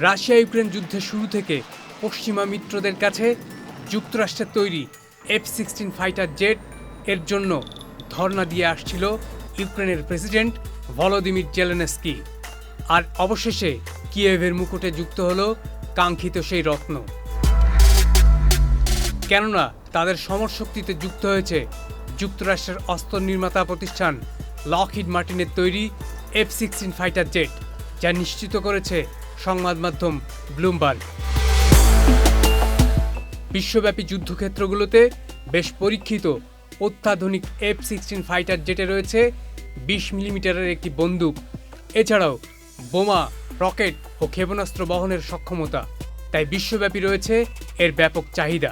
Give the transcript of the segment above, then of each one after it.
Russia Ukraine যুদ্ধের শুরু থেকে পশ্চিমা মিত্রদের কাছে যুক্তরাষ্ট্রের তৈরি F-16 ফাইটার জেট এর জন্য ধর্ণা দিয়ে আসছিল ইউক্রেনের প্রেসিডেন্ট ভলোদিমির জেলেনস্কি। আর অবশেষে কিয়েভের মুকুটে যুক্ত হলো কাঙ্ক্ষিত সেই রত্ন। কেননা তাদের সমর শক্তিতে যুক্ত হয়েছে যুক্তরাষ্ট্রের অস্ত্র নির্মাতা প্রতিষ্ঠান লকহিড মার্টিনের তৈরি F-16 ফাইটার জেট, যা নিশ্চিত করেছে সংবাদ মাধ্যম ব্লুমবার্গ। বিশ্বব্যাপী যুদ্ধক্ষেত্রগুলোতে বেশ পরীক্ষিত অত্যাধুনিক F-16 ফাইটার জেটে রয়েছে 20 মিলিমিটারের একটি বন্দুক, এছাড়াও বোমা, রকেট ও ক্ষেপণাস্ত্র বহনের সক্ষমতা। তাই বিশ্বব্যাপী রয়েছে এর ব্যাপক চাহিদা।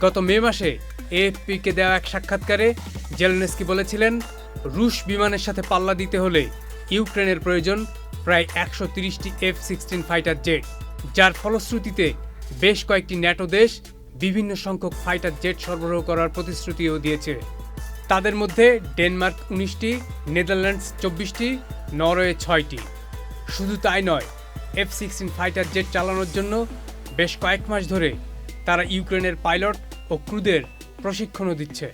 গত মে মাসে AFP-কে দেওয়া এক সাক্ষাৎকারে জেলেনস্কি বলেছিলেন, রুশ বিমানের সাথে পাল্লা দিতে হলে ইউক্রেনের প্রয়োজন প্রায় 130টি F-16 ফাইটার জেট, যার ফলশ্রুতিতে বেশ কয়েকটি ন্যাটো দেশ বিভিন্ন সংখ্যক ফাইটার জেট সরবরাহ করার প্রতিশ্রুতিও দিয়েছে। তাদের মধ্যে ডেনমার্ক 19টি, নেদারল্যান্ডস 24টি, নরওয়ে 6টি। শুধু তাই নয়, F-16 ফাইটার জেট চালানোর জন্য বেশ কয়েক মাস ধরে তারা ইউক্রেনের পাইলট ও ক্রুদের প্রশিক্ষণও দিচ্ছে।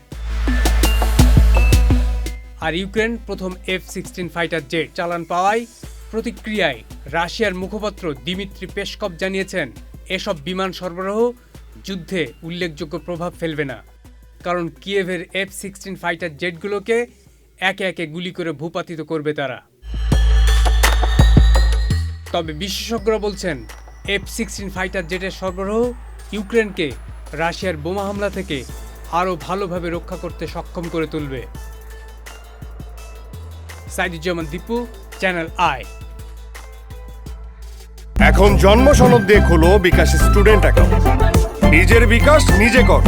আর ইউক্রেন প্রথম F-16 ফাইটার জেট চালান পাওয়ায় প্রতিক্রিয়ায় রাশিয়ার মুখপাত্র দিমিত্রি পেসকভ জানিয়েছেন, এসব বিমান সরবরাহ যুদ্ধে উল্লেখযোগ্য প্রভাব ফেলবে না, কারণ কিয়েভের F-16 ফাইটার জেটগুলোকে একে একে গুলি করে ভূপাতিত করবে তারা। তবে বিশেষজ্ঞরা বলছেন, F-16 ফাইটার জেটের সরবরাহ ইউক্রেনকে রাশিয়ার বোমা হামলা থেকে আরও ভালোভাবে রক্ষা করতে সক্ষম করে তুলবে। Saiduzzaman Dipu, channel I. এখন জন্ম সনদ দিয়ে খোলো বিকাশ স্টুডেন্ট অ্যাকাউন্ট। নিজের বিকাশ নিজে কর।